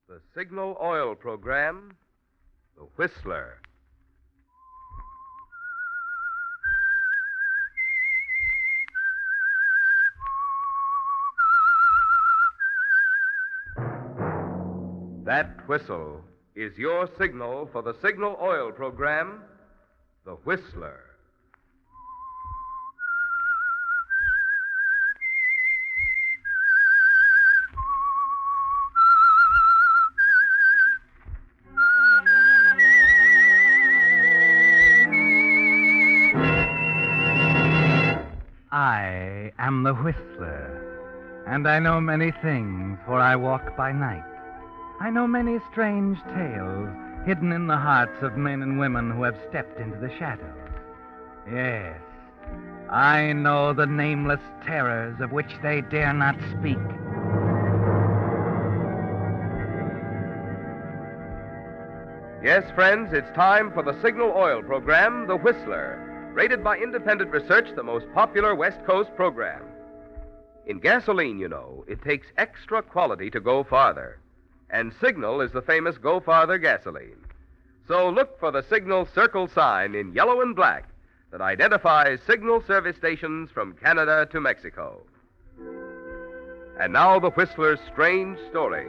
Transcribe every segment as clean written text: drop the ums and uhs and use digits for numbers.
The Signal Oil Program, The Whistler. That whistle is your signal for the Signal Oil Program, The Whistler. I am the Whistler, and I know many things, for I walk by night. I know many strange tales hidden in the hearts of men and women who have stepped into the shadows. Yes, I know the nameless terrors of which they dare not speak. Yes, friends, it's time for the Signal Oil Program, The Whistler. Rated by independent research, the most popular West Coast program. In gasoline, you know, it takes extra quality to go farther. And Signal is the famous Go Farther gasoline. So look for the Signal circle sign in yellow and black that identifies Signal service stations from Canada to Mexico. And now the Whistler's strange story.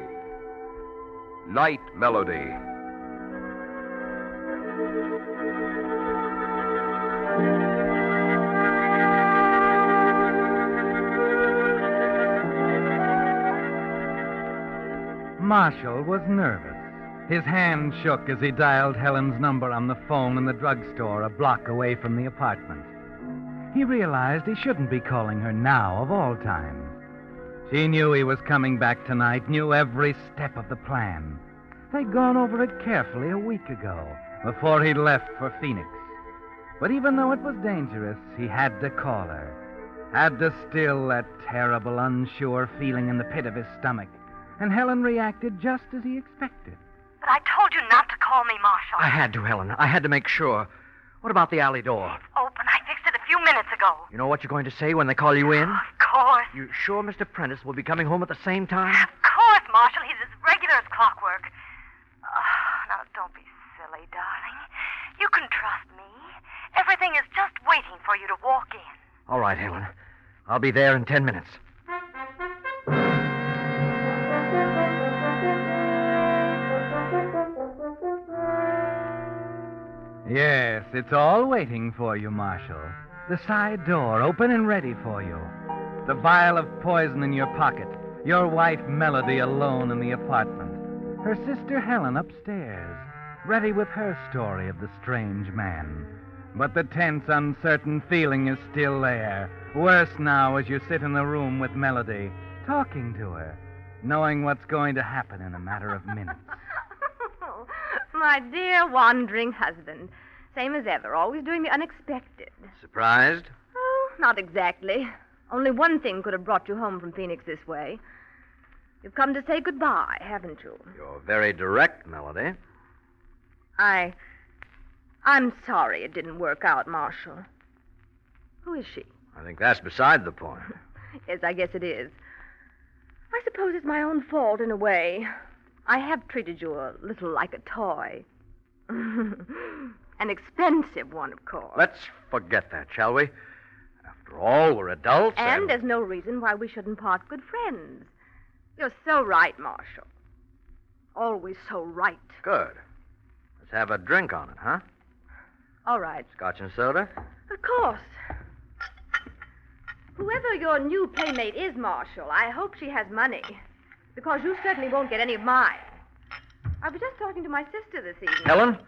Night Melody. Marshall was nervous. His hand shook as he dialed Helen's number on the phone in the drugstore a block away from the apartment. He realized he shouldn't be calling her now, of all times. She knew he was coming back tonight, knew every step of the plan. They'd gone over it carefully a week ago, before he left for Phoenix. But even though it was dangerous, he had to call her. Had to still that terrible, unsure feeling in the pit of his stomach. And Helen reacted just as he expected. But I told you not to call me, Marshall. I had to, Helen. I had to make sure. What about the alley door? It's open. I fixed it a few minutes ago. You know what you're going to say when they call you in? Of course. You sure Mr. Prentice will be coming home at the same time? Of course, Marshall. He's as regular as clockwork. Now, don't be silly, darling. You can trust me. Everything is just waiting for you to walk in. All right, Helen. I'll be there in 10 minutes. Yes, it's all waiting for you, Marshall. The side door open and ready for you. The vial of poison in your pocket. Your wife, Melody, alone in the apartment. Her sister, Helen, upstairs, ready with her story of the strange man. But the tense, uncertain feeling is still there. Worse now as you sit in the room with Melody, talking to her, knowing what's going to happen in a matter of minutes. My dear wandering husband. Same as ever, always doing the unexpected. Surprised? Oh, not exactly. Only one thing could have brought you home from Phoenix this way. You've come to say goodbye, haven't you? You're very direct, Melody. I'm sorry it didn't work out, Marshall. Who is she? I think that's beside the point. Yes, I guess it is. I suppose it's my own fault in a way. I have treated you a little like a toy. An expensive one, of course. Let's forget that, shall we? After all, we're adults. And there's no reason why we shouldn't part good friends. You're so right, Marshall. Always so right. Good. Let's have a drink on it, huh? All right. Scotch and soda? Of course. Whoever your new playmate is, Marshall, I hope she has money. Because you certainly won't get any of mine. I was just talking to my sister this evening. Helen?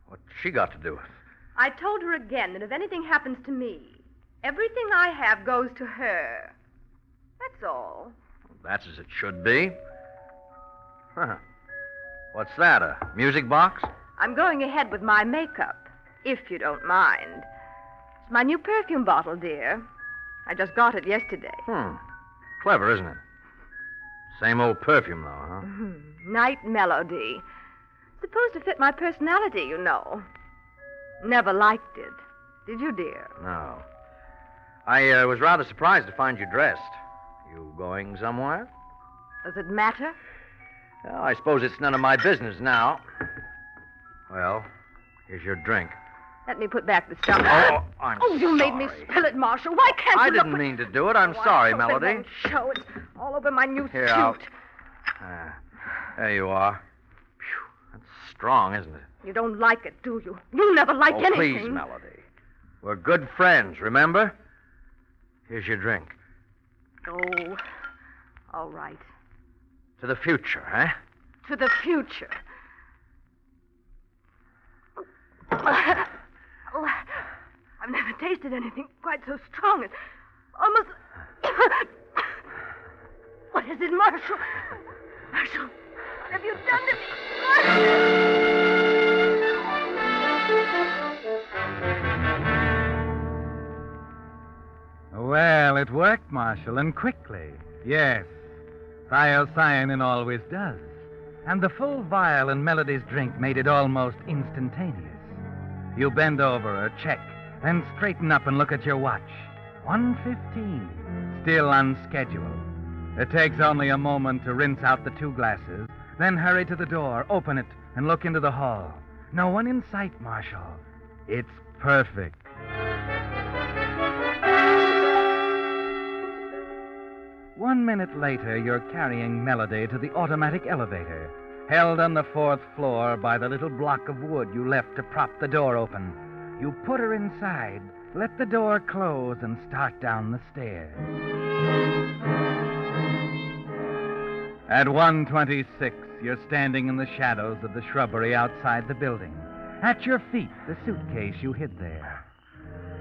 What's she got to do with it? I told her again that if anything happens to me, everything I have goes to her. That's all. Well, that's as it should be. Huh. What's that, a music box? I'm going ahead with my makeup, if you don't mind. It's my new perfume bottle, dear. I just got it yesterday. Clever, isn't it? Same old perfume, though, huh? Night Melody. Supposed to fit my personality, you know. Never liked it. Did you, dear? No. I was rather surprised to find you dressed. You going somewhere? Does it matter? Well, I suppose it's none of my business now. Well, here's your drink. Let me put back the stuff. Oh, I'm Oh, you made me sorry. spill it, Marshal. Why can't you I look didn't what- mean to do it. I'm Oh, I sorry, hope it Melody. won't show. It's all over my new Here, suit. I'll- There you are. Phew, that's strong, isn't it? You don't like it, do you? You never like Oh, anything. please, Melody. We're good friends, remember? Here's your drink. Oh, all right. To the future, huh? To the future. Oh, I've never tasted anything quite so strong. It's almost... What is it, Marshal? Marshal, what have you done to me? Well, it worked, Marshal, and quickly. Yes. Thiocyanin always does. And the full vial in Melody's drink made it almost instantaneous. You bend over her, check, then straighten up and look at your watch. 1:15. Still on schedule. It takes only a moment to rinse out the 2 glasses, then hurry to the door, open it, and look into the hall. No one in sight, Marshal. It's perfect. One minute later, you're carrying Melody to the automatic elevator, held on the 4th floor by the little block of wood you left to prop the door open. You put her inside, let the door close, and start down the stairs. At 1:26, you're standing in the shadows of the shrubbery outside the building. At your feet, the suitcase you hid there.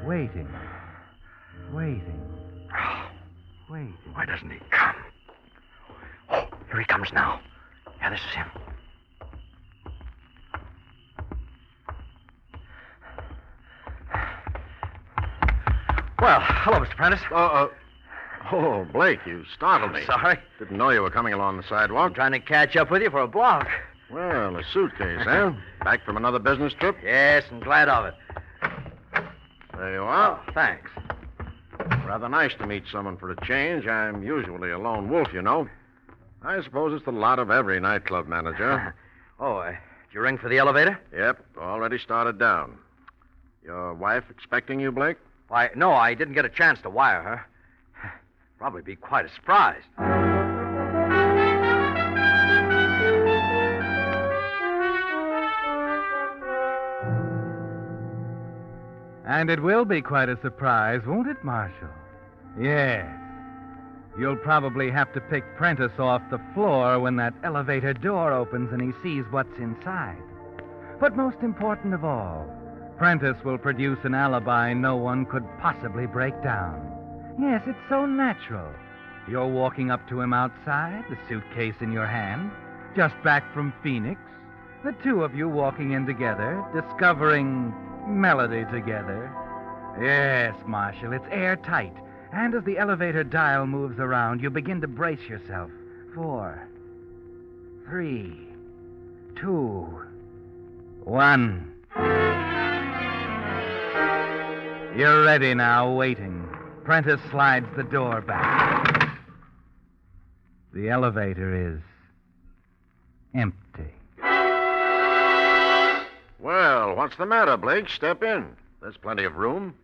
Waiting. Waiting. Waiting. Why doesn't he come? Oh, here he comes now. Yeah, this is him. Well, hello, Mr. Prentice. Oh, Blake, you startled me. Sorry. Didn't know you were coming along the I'm sidewalk. trying to catch up with you for a block. Well, a suitcase, eh? Back from another business trip? Yes, and glad of it. There you are. Oh, thanks. Rather nice to meet someone for a change. I'm usually a lone wolf, you know. I suppose it's the lot of every nightclub manager. Did you ring for the elevator? Yep, already started down. Your wife expecting you, Blake? Why, no, I didn't get a chance to wire her. Probably be quite a surprise. And it will be quite a surprise, won't it, Marshal? Yes. You'll probably have to pick Prentice off the floor when that elevator door opens and he sees what's inside. But most important of all, Prentice will produce an alibi no one could possibly break down. Yes, it's so natural. You're walking up to him outside, the suitcase in your hand, just back from Phoenix, the 2 of you walking in together, discovering Melody together. Yes, Marshal, it's airtight. And as the elevator dial moves around, you begin to brace yourself. 4, 3, 2, 1. You're ready now, waiting. Prentice slides the door back. The elevator is empty. Well, what's the matter, Blake? Step in. There's plenty of room.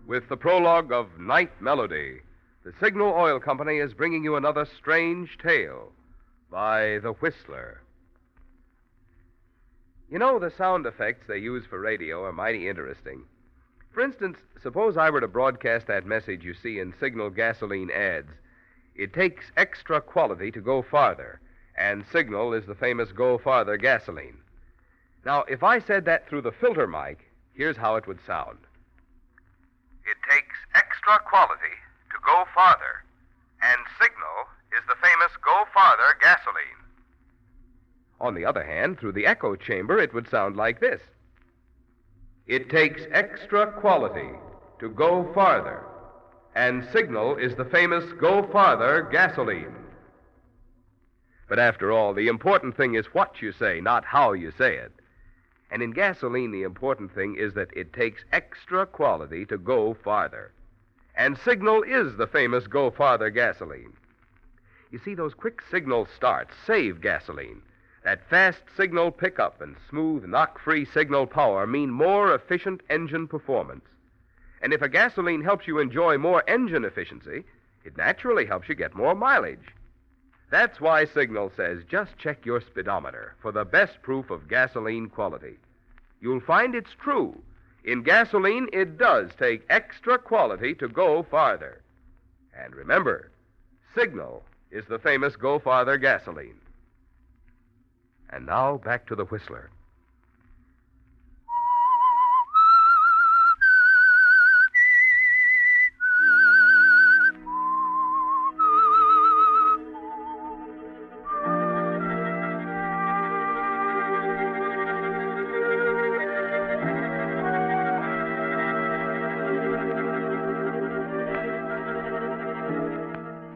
With the prologue of Night Melody, the Signal Oil Company is bringing you another strange tale by The Whistler. You know, the sound effects they use for radio are mighty interesting. For instance, suppose I were to broadcast that message you see in Signal gasoline ads. It takes extra quality to go farther, and Signal is the famous Go Farther gasoline. Now, if I said that through the filter mic, here's how it would sound. It takes extra quality to go farther, and Signal is the famous Go Farther gasoline. On the other hand, through the echo chamber, it would sound like this. It takes extra quality to go farther, and Signal is the famous Go Farther gasoline. But after all, the important thing is what you say, not how you say it. And in gasoline, the important thing is that it takes extra quality to go farther. And Signal is the famous Go Farther gasoline. You see, those quick signal starts save gasoline. That fast signal pickup and smooth, knock-free signal power mean more efficient engine performance. And if a gasoline helps you enjoy more engine efficiency, it naturally helps you get more mileage. That's why Signal says just check your speedometer for the best proof of gasoline quality. You'll find it's true. In gasoline, it does take extra quality to go farther. And remember, Signal is the famous Go Farther gasoline. And now back to the Whistler.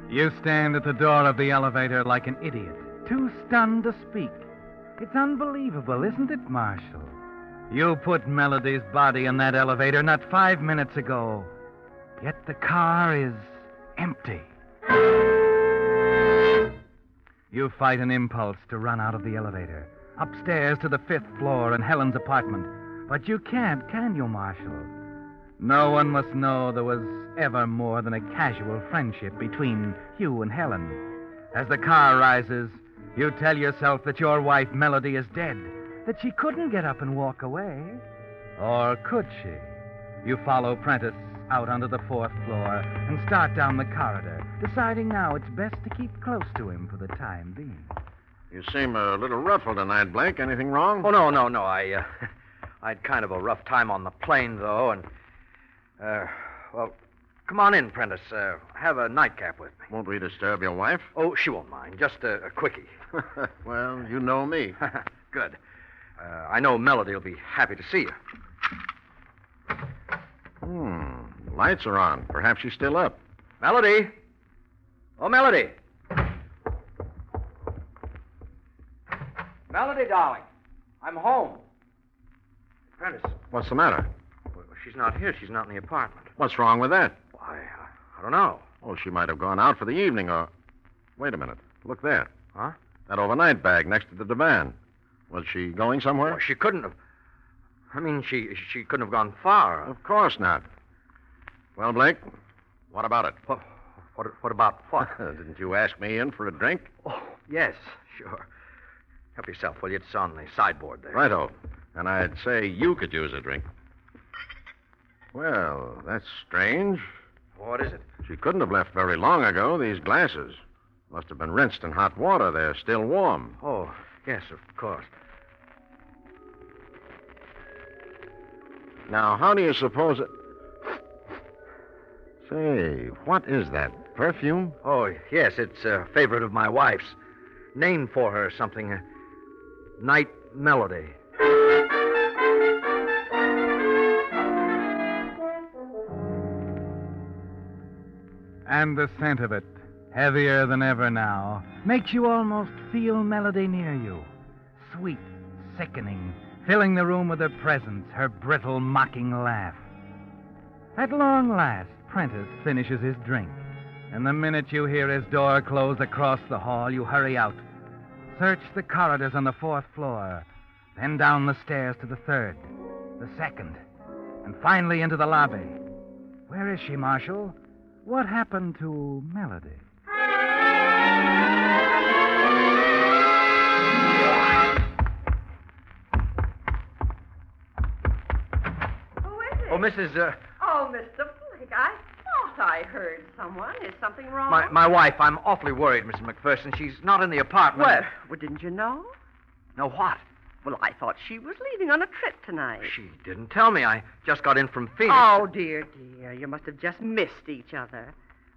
You stand at the door of the elevator like an idiot, too stunned to speak. It's unbelievable, isn't it, Marshal? You put Melody's body in that elevator not 5 minutes ago, yet the car is empty. You fight an impulse to run out of the elevator, upstairs to the 5th floor in Helen's apartment. But you can't, can you, Marshal? No one must know there was ever more than a casual friendship between you and Helen. As the car rises, you tell yourself that your wife, Melody, is dead, that she couldn't get up and walk away. Or could she? You follow Prentice out onto the 4th floor and start down the corridor, deciding now it's best to keep close to him for the time being. You seem a little ruffled tonight, Blake. Anything wrong? Oh, no. I had kind of a rough time on the plane, though, and, well, come on in, Prentice. Have a nightcap with me. Won't we disturb your wife? Oh, she won't mind. Just a quickie. Well, you know me. Good. I know Melody will be happy to see you. The lights are on. Perhaps she's still up. Melody? Oh, Melody. Melody, darling. I'm home. Prentice. What's the matter? Well, she's not here. She's not in the apartment. What's wrong with that? I don't know. Oh, she might have gone out for the evening or... Wait a minute. Look there. Huh? That overnight bag next to the divan. Was she going somewhere? Well, she couldn't have. I mean, she couldn't have gone far. Of course not. Well, Blake, what about it? What about what? Didn't you ask me in for a drink? Oh, yes, sure. Help yourself, will you? It's on the sideboard there. Righto. And I'd say you could use a drink. Well, that's strange. What is it? She couldn't have left very long ago. These glasses must have been rinsed in hot water. They're still warm. Oh, yes, of course. Now, how do you suppose it... Say, what is that? Perfume? Oh, yes, it's a favorite of my wife's. Named for her something. Night Melody. And the scent of it, heavier than ever now, makes you almost feel Melody near you. Sweet, sickening, filling the room with her presence, her brittle, mocking laugh. At long last, Prentice finishes his drink, and the minute you hear his door close across the hall, you hurry out. Search the corridors on the 4th floor, then down the stairs to the 3rd, the 2nd, and finally into the lobby. Where is she, Marshal? What happened to Melody? Who is it? Oh, Mrs. Oh, Mr. Blake, I thought I heard someone. Is something wrong? My wife. I'm awfully worried, Mrs. McPherson. She's not in the apartment. Well, didn't you know? No, what? Well, I thought she was leaving on a trip tonight. She didn't tell me. I just got in from Phoenix. Oh, dear. You must have just missed each other.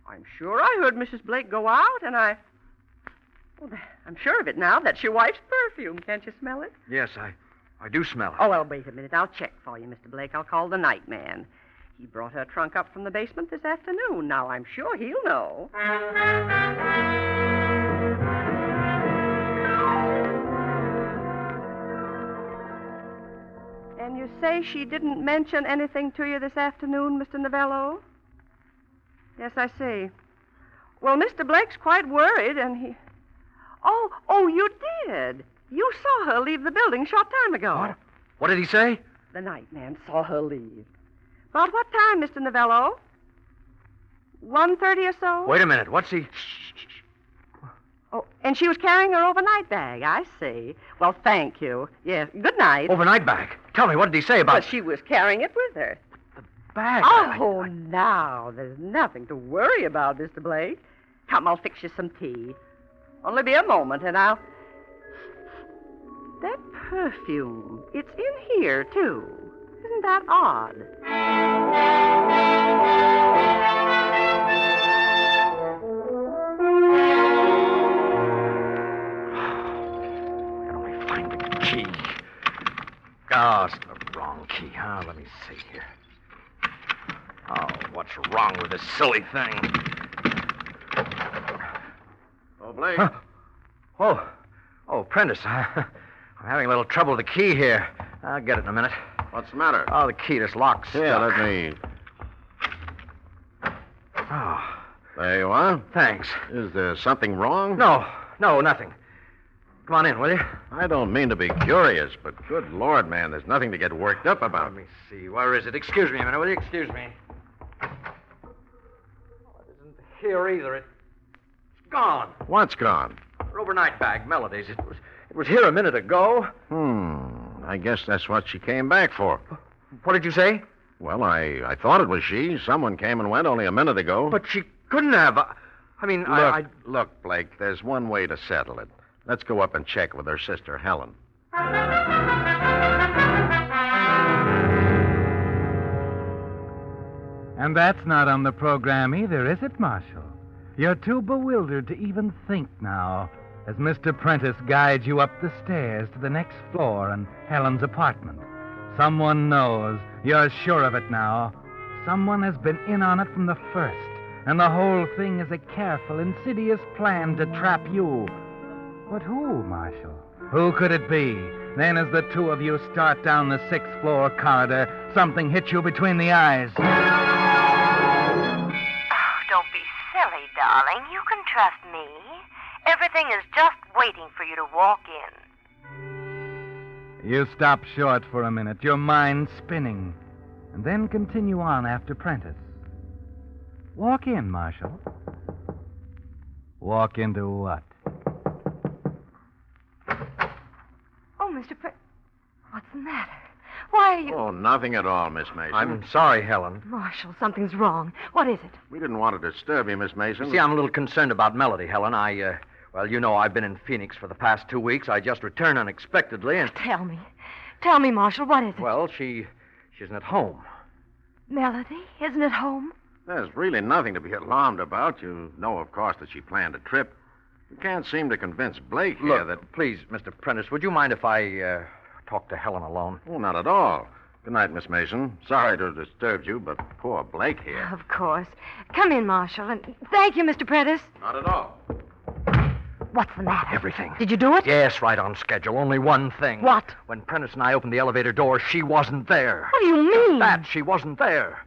I'm sure I heard Mrs. Blake go out, and well, I'm sure of it now. That's your wife's perfume. Can't you smell it? Yes, I do smell it. Oh, well, wait a minute. I'll check for you, Mr. Blake. I'll call the night man. He brought her trunk up from the basement this afternoon. Now, I'm sure he'll know. you say she didn't mention anything to you this afternoon, Mr. Novello? Yes, I see. Well, Mr. Blake's quite worried, and he... Oh, you did. You saw her leave the building a short time ago. What? What did he say? The night man saw her leave. About what time, Mr. Novello? 1:30 or so? Wait a minute. What's he... Oh, and she was carrying her overnight bag. I see. Well, thank you. Yes, good night. Overnight bag? Tell me, what did he say about... But she was carrying it with her. Bag? Oh, now, there's nothing to worry about, Mr. Blake. Come, I'll fix you some tea. Only be a moment, and I'll... That perfume, it's in here, too. Isn't that odd? I can only find the key. Oh, it's the wrong key, huh? Let me see here. Oh, what's wrong with this silly thing? Oh, Blake. Huh? Oh, Prentice. I'm having a little trouble with the key here. I'll get it in a minute. What's the matter? Oh, the key, this lock's Here, stuck. let me... Oh, There you are. thanks. Is there something wrong? No, nothing. Come on in, will you? I don't mean to be curious, but good Lord, man, there's nothing to get worked up about. Let me see. Where is it? Excuse me a minute, will you? Excuse me. Oh, it isn't here either. It's gone. What's gone? Her overnight bag, Melody's. It was here a minute ago. I guess that's what she came back for. What did you say? Well, I thought it was she. Someone came and went only a minute ago. But she couldn't have. I mean, Look, Blake, there's one way to settle it. Let's go up and check with her sister, Helen. And that's not on the program either, is it, Marshal? You're too bewildered to even think now, as Mr. Prentice guides you up the stairs to the next floor and Helen's apartment. Someone knows. You're sure of it now. Someone has been in on it from the first, and the whole thing is a careful, insidious plan to trap you. But who, Marshal? Who could it be? Then as the two of you start down the sixth-floor corridor, something hits you between the eyes. Oh, don't be silly, darling. You can trust me. Everything is just waiting for you to walk in. You stop short for a minute, your mind spinning, and then continue on after Prentice. Walk in, Marshal. Walk into what? Oh, Mr. What's the matter? Why are you... Oh, nothing at all, Miss Mason. I'm sorry, Helen. Marshal, something's wrong. What is it? We didn't want to disturb you, Miss Mason. See, I'm a little concerned about Melody, Helen. Well, you know I've been in Phoenix for the past 2 weeks. I just returned unexpectedly, and... Tell me. Tell me, Marshal, what is it? Well, she isn't at home. Melody isn't at home? There's really nothing to be alarmed about. You know, of course, that she planned a trip. You can't seem to convince Blake here Look, that... please, Mr. Prentice, would you mind if I talk to Helen alone? Oh, not at all. Good night, Miss Mason. Sorry to have disturbed you, but poor Blake here. Of course. Come in, Marshal, and thank you, Mr. Prentice. Not at all. What's the matter? Everything. Did you do it? Yes, right on schedule. Only one thing. What? When Prentice and I opened the elevator door, she wasn't there. What do you mean? That she wasn't there.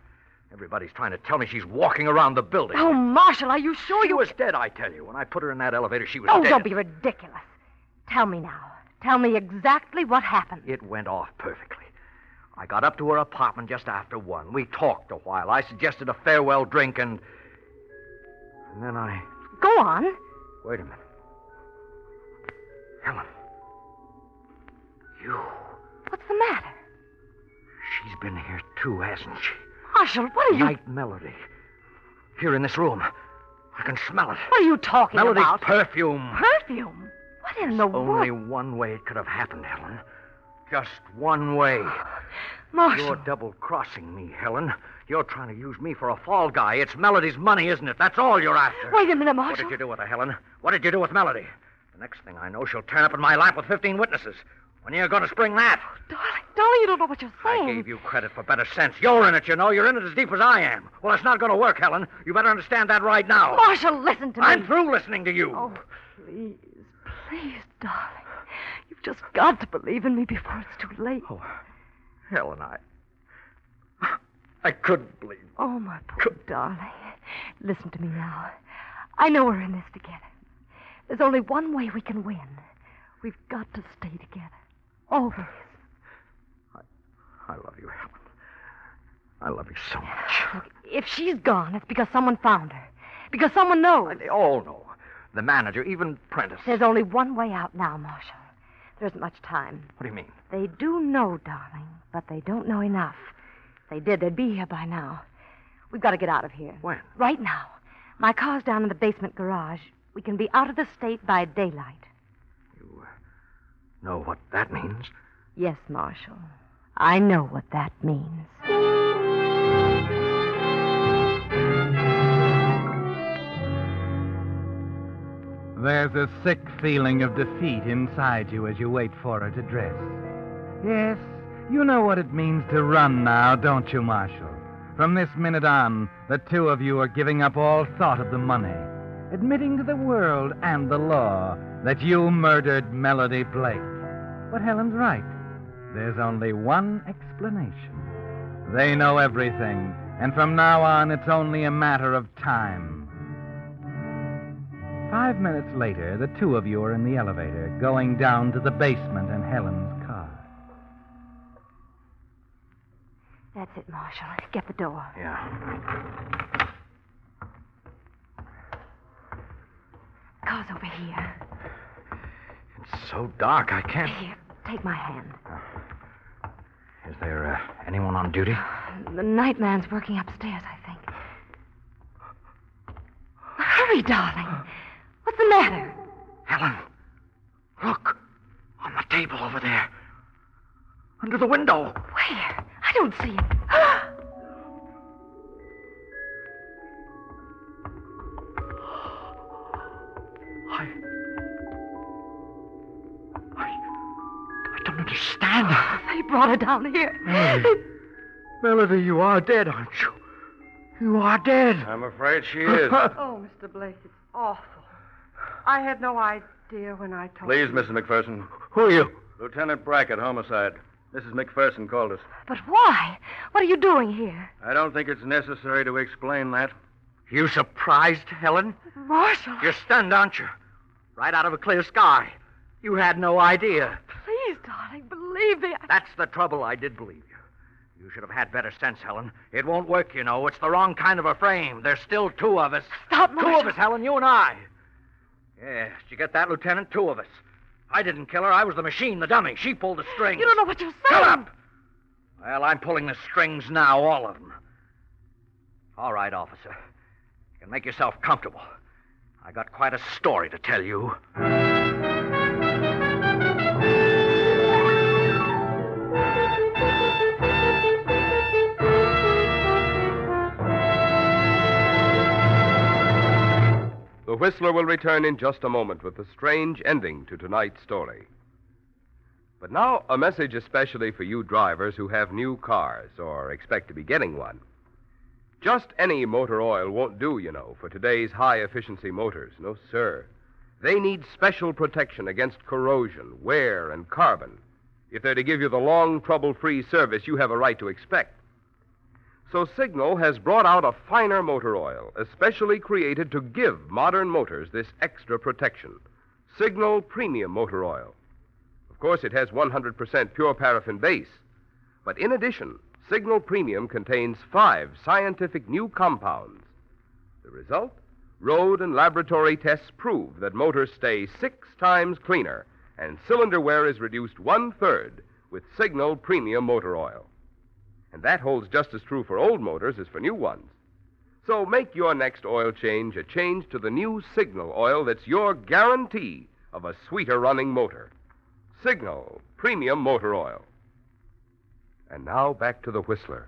Everybody's trying to tell me she's walking around the building. Oh, Marshal, are you sure She was dead, I tell you. When I put her in that elevator, she was Oh, dead. don't be ridiculous. Tell me now. Tell me exactly what happened. It went off perfectly. I got up to her apartment just after 1. We talked a while. I suggested a farewell drink, and then I... Go on. Wait a minute. Helen. You. What's the matter? She's been here, too, hasn't she? Marshal, what are you... Night Melody. Here in this room. I can smell it. What are you talking Melody's about? perfume. Perfume? What in the Only world? one way it could have happened, Helen. Just one way. Marshal. You're double-crossing me, Helen. You're trying to use me for a fall guy. It's Melody's money, isn't it? That's all you're after. Wait a minute, What Marshal. did you do with her, Helen? What did you do with Melody? The next thing I know, she'll turn up in my lap with 15 witnesses. When are you going to spring that? Darling, you don't know what you're saying. I gave you credit for better sense. You're in it, you know. You're in it as deep as I am. Well, it's not going to work, Helen. You better understand that right now. Marshal, listen to me. I'm through listening to you. Oh, please, please, darling. You've just got to believe in me before it's too late. Oh, Helen, I couldn't believe. Oh, my poor darling. Listen to me now. I know we're in this together. There's only one way we can win. We've got to stay together. Always. I love you, Helen. I love you so much. Look, if she's gone, it's because someone found her. Because someone knows. They all know. The manager, even Prentice. There's only one way out now, Marshal. There isn't much time. What do you mean? They do know, darling, but they don't know enough. If they did, they'd be here by now. We've got to get out of here. When? Right now. My car's down in the basement garage. We can be out of the state by daylight. You know what that means? Yes, Marshal. I know what that means. There's a sick feeling of defeat inside you as you wait for her to dress. Yes, you know what it means to run now, don't you, Marshal? From this minute on, the two of you are giving up all thought of the money, admitting to the world and the law that you murdered Melody Blake. But Helen's right. There's only one explanation. They know everything, and from now on, it's only a matter of time. 5 minutes later, the two of you are in the elevator, going down to the basement in Helen's car. That's it, Marshal. Get the door. Yeah. Car's over here. It's so dark, I can't... Here, take my hand. Is there anyone on duty? The night man's working upstairs, I think. Hurry, darling. What's the matter? Helen, look. On the table over there. Under the window. Where? I don't see it. I don't understand. They brought her down here. Melody, you are dead, aren't you? You are dead. I'm afraid she is. Oh, Mr. Blake, it's awful. I had no idea when I told Please, you. Mrs. McPherson. Who are you? Lieutenant Brackett, homicide. Mrs. McPherson called us. But why? What are you doing here? I don't think it's necessary to explain that. You surprised, Helen? Marshal. You're stunned, aren't you? Right out of a clear sky. You had no idea. Please, darling, believe me. That's the trouble. I did believe you. You should have had better sense, Helen. It won't work, you know. It's the wrong kind of a frame. There's still two of us. Stop, Two Marshal. of us, Helen, you and I. Yes, did you get that, Lieutenant? Two of us. I didn't kill her. I was the machine, the dummy. She pulled the strings. You don't know what you're saying. Shut up! Well, I'm pulling the strings now, all of them. All right, officer. You can make yourself comfortable. I got quite a story to tell you. The Whistler will return in just a moment with the strange ending to tonight's story. But now, a message especially for you drivers who have new cars or expect to be getting one. Just any motor oil won't do, you know, for today's high-efficiency motors. No, sir. They need special protection against corrosion, wear, and carbon if they're to give you the long, trouble-free service you have a right to expect. So Signal has brought out a finer motor oil, especially created to give modern motors this extra protection. Signal Premium Motor Oil. Of course, it has 100% pure paraffin base. But in addition, Signal Premium contains 5 scientific new compounds. The result? Road and laboratory tests prove that motors stay 6 times cleaner, and cylinder wear is reduced 1/3 with Signal Premium Motor Oil. And that holds just as true for old motors as for new ones. So make your next oil change a change to the new Signal oil that's your guarantee of a sweeter running motor. Signal Premium Motor Oil. And now back to the Whistler.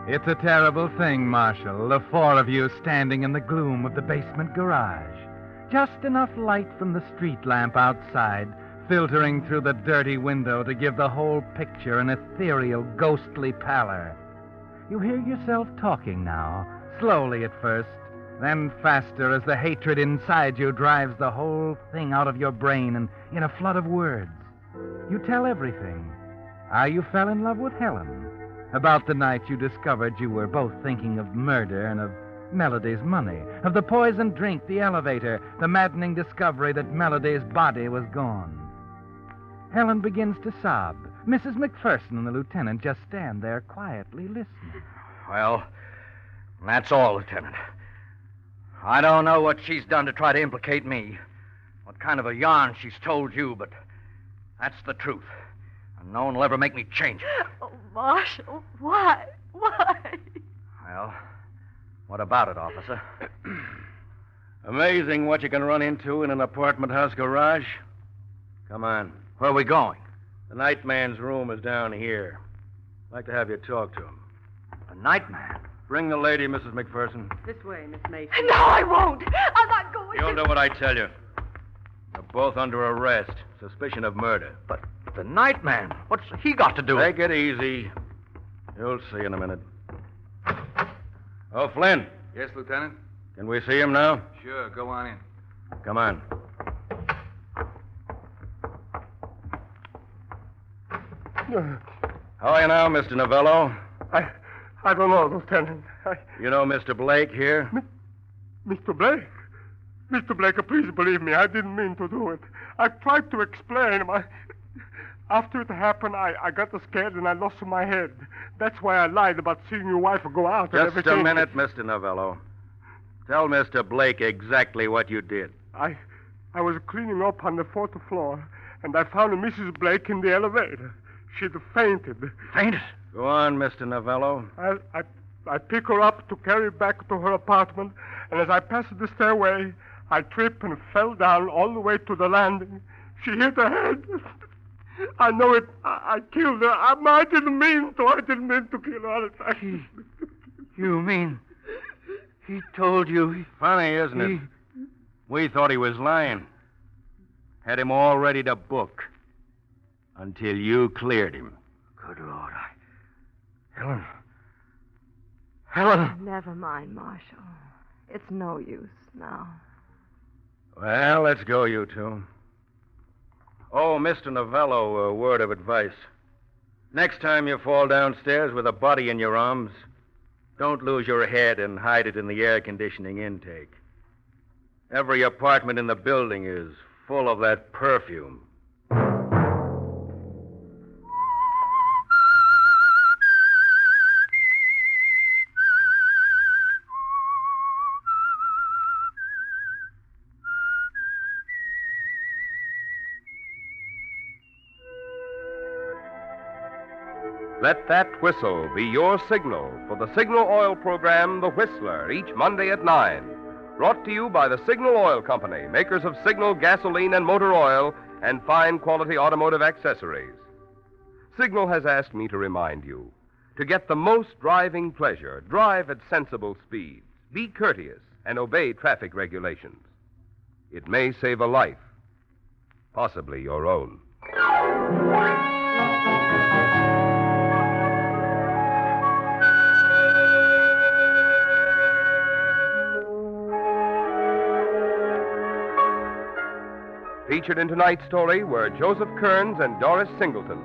It's a terrible thing, Marshal, the 4 of you standing in the gloom of the basement garage. Just enough light from the street lamp outside filtering through the dirty window to give the whole picture an ethereal, ghostly pallor. You hear yourself talking now, slowly at first, then faster as the hatred inside you drives the whole thing out of your brain and in a flood of words. You tell everything. How you fell in love with Helen. About the night you discovered you were both thinking of murder and of Melody's money, of the poisoned drink, the elevator, the maddening discovery that Melody's body was gone. Helen begins to sob. Mrs. McPherson and the lieutenant just stand there quietly listening. Well, that's all, Lieutenant. I don't know what she's done to try to implicate me, what kind of a yarn she's told you, but that's the truth. And no one will ever make me change it. Oh, Marshal, why? Why? Well, what about it, officer? Amazing what you can run into in an apartment house garage. Come on. Where are we going? The night man's room is down here. I'd like to have you talk to him. The night man? Bring the lady, Mrs. McPherson. This way, Miss Mason. No, I won't. I'm not going You'll to. do what I tell you. You're both under arrest. Suspicion of murder. But the night man, what's he got to do with Take it easy. You'll see in a minute. Oh, Flynn. Yes, Lieutenant? Can we see him now? Sure, go on in. Come on. How are you now, Mr. Novello? I don't know, Lieutenant. You know Mr. Blake here? Mr. Blake? Mr. Blake, please believe me. I didn't mean to do it. I tried to explain. After it happened, I got scared and I lost my head. That's why I lied about seeing your wife go out and Just everything. a minute, Mr. Novello. Tell Mr. Blake exactly what you did. I was cleaning up on the 4th floor, and I found Mrs. Blake in the elevator. She'd fainted. Fainted? Go on, Mr. Novello. I pick her up to carry back to her apartment, and as I passed the stairway, I tripped and fell down all the way to the landing. She hit her head. I know it. I killed her. I didn't mean to. I didn't mean to kill her. You mean he told you? Funny, isn't it? We thought he was lying. Had him all ready to book. Until you cleared him. Good Lord, Helen. Never mind, Marshal. It's no use now. Well, let's go, you two. Oh, Mr. Novello, a word of advice. Next time you fall downstairs with a body in your arms, don't lose your head and hide it in the air conditioning intake. Every apartment in the building is full of that perfume. Let that whistle be your signal for the Signal Oil program, The Whistler, each Monday at 9. Brought to you by the Signal Oil Company, makers of Signal gasoline and motor oil and fine quality automotive accessories. Signal has asked me to remind you, to get the most driving pleasure, drive at sensible speeds, be courteous, and obey traffic regulations. It may save a life, possibly your own. Featured in tonight's story were Joseph Kearns and Doris Singleton.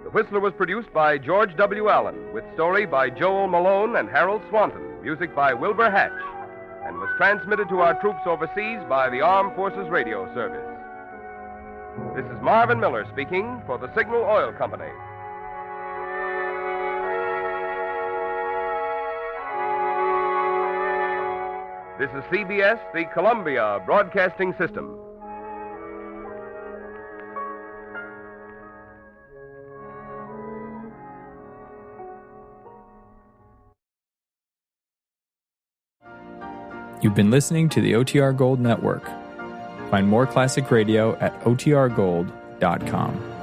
The Whistler was produced by George W. Allen, with story by Joel Malone and Harold Swanton, music by Wilbur Hatch, and was transmitted to our troops overseas by the Armed Forces Radio Service. This is Marvin Miller speaking for the Signal Oil Company. This is CBS, the Columbia Broadcasting System. You've been listening to the OTR Gold Network. Find more classic radio at otrgold.com.